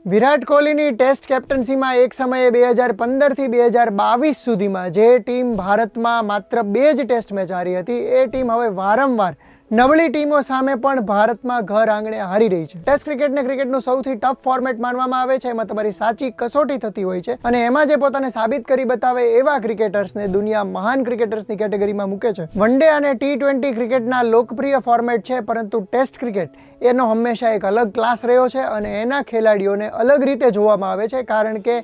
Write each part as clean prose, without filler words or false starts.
વિરાટ કોહલીની test કેપ્ટન્સીમાં એક સમયે 2015થી 2022 સુધીમાં જે ટીમ ભારતમાં માત્ર 2 જ ટેસ્ટ મેચ હારી હતી, એ ટીમ હવે વારંવાર નબળી ટીમો સામે પણ ભારતમાં ઘર આંગણે હારી રહી છે. ટેસ્ટ ક્રિકેટને ક્રિકેટનું સૌથી ટફ ફોર્મેટ માનવામાં આવે છે. એમાં તમારી સાચી કસોટી થતી હોય છે અને એમાં જે પોતાને સાબિત કરી બતાવે એવા ક્રિકેટર્સને દુનિયા મહાન ક્રિકેટર્સની કેટેગરીમાં મૂકે છે. વન ડે અને T20 ક્રિકેટના લોકપ્રિય ફોર્મેટ છે, પરંતુ ટેસ્ટ ક્રિકેટ એનો હંમેશા એક અલગ ક્લાસ રહ્યો છે અને એના ખેલાડીઓને અલગ રીતે જોવામાં આવે છે, કારણ કે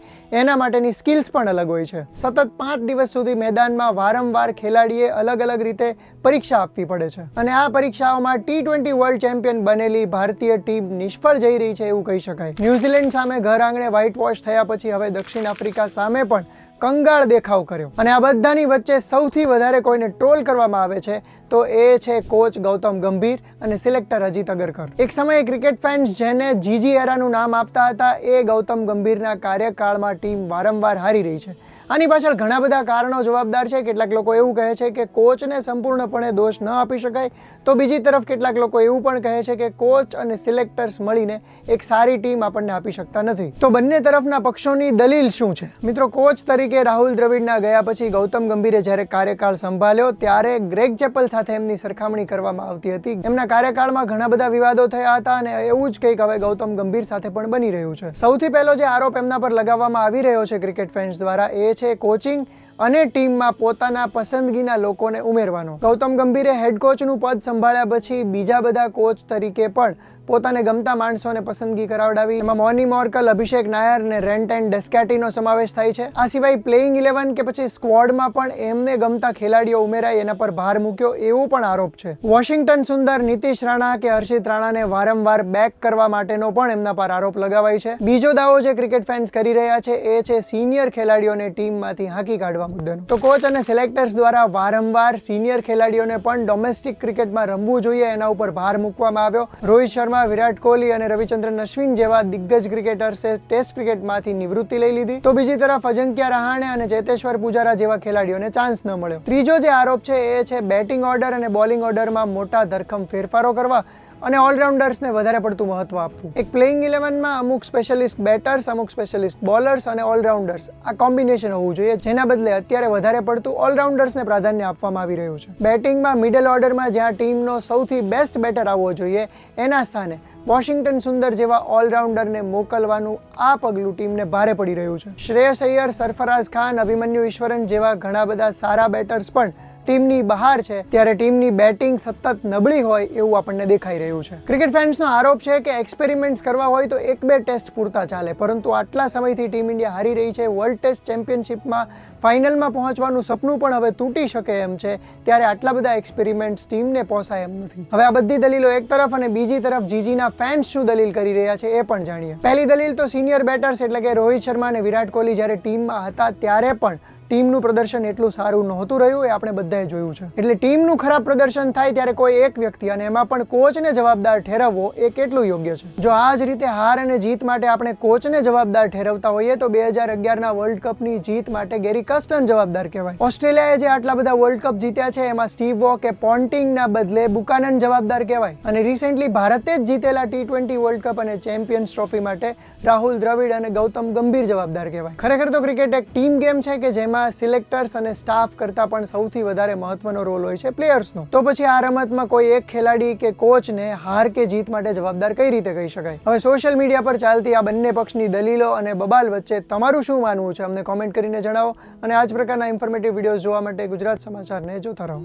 એના માટેની સ્કિલ્સ પણ અલગ હોય છે. સતત 5 દિવસ સુધી મેદાનમાં વારંવાર ખેલાડીએ અલગ અલગ રીતે પરીક્ષા આપવી પડે છે અને આ પરીક્ષાઓમાં T20 વર્લ્ડ ચેમ્પિયન બનેલી ભારતીય ટીમ નિષ્ફળ જઈ રહી છે એવું કહી શકાય. ન્યૂઝીલેન્ડ સામે ઘર આંગણે વ્હાઇટ વોશ થયા પછી હવે દક્ષિણ આફ્રિકા સામે પણ કંગાળ દેખાવ કર્યો અને આ બધાની વચ્ચે સૌથી વધારે કોઈને ટ્રોલ કરવામાં આવે છે તો એ છે કોચ ગૌતમ ગંભીર અને સિલેક્ટર અજીત અગરકર. એક સમયે ક્રિકેટ ફેન્સ જેને જીજી એરાનું નામ આપતા હતા, એ ગૌતમ ગંભીરના કાર્યકાળમાં ટીમ વારંવાર હારી રહી છે. આની પાછળ ઘણા બધા કારણો જવાબદાર છે. કેટલાક લોકો એવું કહે છે કે કોચને સંપૂર્ણપણે દોષ ન આપી શકાય, તો બીજી તરફ કેટલાક લોકો એવું પણ કહે છે કે કોચ અને સિલેક્ટર્સ મળીને એક સારી ટીમ આપણને આપી શકતા નથી. તો બંને તરફના પક્ષોની દલીલ શું છે? મિત્રો, કોચ તરીકે રાહુલ દ્રવિડના ગયા પછી ગૌતમ ગંભીરે જ્યારે કાર્યકાળ સંભાળ્યો ત્યારે ગ્રેગ ચેપલ સાથે એમની સરખામણી કરવામાં આવતી હતી. એમના કાર્યકાળમાં ઘણા બધા વિવાદો થયા હતા અને એવું જ કંઈક હવે ગૌતમ ગંભીર સાથે પણ બની રહ્યું છે. સૌથી પહેલો જે આરોપ એમના પર લગાવવામાં આવી રહ્યો છે ક્રિકેટ ફેન્સ દ્વારા, એ છે કોચિંગ અને ટીમમાં પોતાના પસંદગીના લોકોને ઉમેરવાનો. ગૌતમ ગંભીરે હેડ કોચનું પદ સંભાળ્યા પછી બીજા બધા કોચ તરીકે પણ પોતાને ગમતા માણસોને પસંદગી કરાવડાવી. એમાં મોની મોર્કલ, અભિષેક નાયર અને રેન્ટેન ડેસ્કેટીનો સમાવેશ થાય છે. આ સિવાય પ્લેઇંગ 11 કે પછી સ્ક્વોડમાં પણ એમને ગમતા ખેલાડીઓ ઉમેરાય એના પર ભાર મૂક્યો એવો પણ આરોપ છે. વોશિંગ્ટન સુંદર, નીતિશ રાણા કે હર્ષિત રાણાને વારંવાર બેક કરવા માટેનો પણ એમના પર આરોપ લગાવાય છે. બીજો દાવો જે ક્રિકેટ ફેન્સ કરી રહ્યા છે એ છે સિનિયર ખેલાડીઓને ટીમમાંથી હાંકી કાઢવા મુદ્દાનો. તો કોચ અને સિલેક્ટર્સ દ્વારા વારંવાર સિનિયર ખેલાડીઓને પણ ડોમેસ્ટિક ક્રિકેટમાં રમવું જોઈએ એના ઉપર ભાર મૂકવામાં આવ્યો. રોહિત શર્મા, વિરાટ કોહલી અને રવિચંદ્રન અશ્વિન જેવા દિગ્ગજ ક્રિકેટર્સે ટેસ્ટ ક્રિકેટમાંથી નિવૃત્તિ લઈ લીધી, તો બીજી તરફ અજંક્યા રહાણે અને ચેતેશ્વર પૂજારા જેવા ખેલાડીઓને ચાન્સ ન મળ્યો. ત્રીજો જે આરોપ છે એ છે બેટિંગ ઓર્ડર અને બોલિંગ ઓર્ડરમાં મોટા ધરખમ ફેરફારો કરવા અને ઓલરાઉન્ડર્સને વધારે પડતું મહત્વ આપવું. એક પ્લેઇંગ 11માં અમુક સ્પેશિયલિસ્ટ બેટર્સ, અમુક સ્પેશિયલિસ્ટ બોલર્સ અને ઓલરાઉન્ડર્સ, આ કોમ્બિનેશન હોવું જોઈએ, જેના બદલે અત્યારે વધારે પડતું ઓલરાઉન્ડર્સને પ્રાધાન્ય આપવામાં આવી રહ્યું છે. બેટિંગમાં મિડલ ઓર્ડરમાં જ્યાં ટીમનો સૌથી બેસ્ટ બેટર આવવો જોઈએ એના સ્થાને વોશિંગ્ટન સુંદર જેવા ઓલરાઉન્ડરને મોકલવાનું આ પગલું ટીમને ભારે પડી રહ્યું છે. શ્રેયસ અય્યર, સરફરાઝ ખાન, અભિમન્યુ ઈશ્વરન જેવા ઘણા બધા સારા બેટર્સ પણ ટીમની બહાર છે, ત્યારે ટીમની બેટિંગ સતત નબળી હોય એવું આપણને દેખાઈ રહ્યું છે. ક્રિકેટ ફેન્સનો આરોપ છે કે એક્સપેરિમેન્ટ્સ કરવા હોય તો 1-2 ટેસ્ટ પૂરતા ચાલે, પરંતુ આટલા સમયથી ટીમ ઇન્ડિયા હારી રહી છે. વર્લ્ડ ટેસ્ટ ચેમ્પિયનશિપમાં ફાઇનલમાં પહોંચવાનું સપનું પણ હવે તૂટી શકે એમ છે, ત્યારે આટલા બધા એક્સપેરિમેન્ટ્સ ટીમને પોસાય એમ નથી. હવે આ બધી દલીલો એક તરફ અને બીજી તરફ જીજીના ફેન્સ શું દલીલ કરી રહ્યા છે એ પણ જાણીએ. પહેલી દલીલ તો સિનિયર બેટર્સ એટલે કે રોહિત શર્મા અને વિરાટ કોહલી જ્યારે ટીમમાં હતા ત્યારે પણ ટીમનું પ્રદર્શન એટલું સારું નહોતું રહ્યું, એ આપણે બધાએ જોયું છે. એટલે ટીમનું ખરાબ પ્રદર્શન થાય ત્યારે કોઈ એક વ્યક્તિ અને એમાં પણ કોચને જવાબદાર ઠેરવવો એ કેટલું યોગ્ય છે? જો આ જ રીતે હાર અને જીત માટે આપણે કોચને જવાબદાર ઠેરવતા હોઈએ તો 2011ના વર્લ્ડ કપની જીત માટે ગેરી કસ્ટન જવાબદાર કહેવાય. ઓસ્ટ્રેલિયાએ જે આટલા બધા વર્લ્ડ કપ જીત્યા છે એમાં સ્ટીવ વો કે પોન્ટિંગના બદલે બુકાનન જવાબદાર કહેવાય. અને રિસેન્ટલી ભારતે જ જીતેલા T20 વર્લ્ડ કપ અને ચેમ્પિયન્સ ટ્રોફી માટે રાહુલ દ્રવિડ અને ગૌતમ ગંભીર જવાબદાર કહેવાય. ખરેખર તો ક્રિકેટ એક ટીમ ગેમ છે કે જેમાં સિલેક્ટર્સ અને સ્ટાફ કરતાં પણ સૌથી વધારે મહત્વનો રોલ હોય છે પ્લેયર્સનો. તો પછી આ રમતમાં કોઈ એક ખેલાડી કે કોચને હાર કે જીત માટે જવાબદાર કઈ રીતે કહી શકાય? હવે સોશિયલ મીડિયા પર ચાલતી આ બંને પક્ષની દલીલો અને બબાલ વચ્ચે તમારું શું માનવું છે? અમને કોમેન્ટ કરીને જણાવો અને આ જ પ્રકારના ઇન્ફોર્મેટિવ વિડીયોઝ જોવા માટે ગુજરાત સમાચારને જોતા રહો.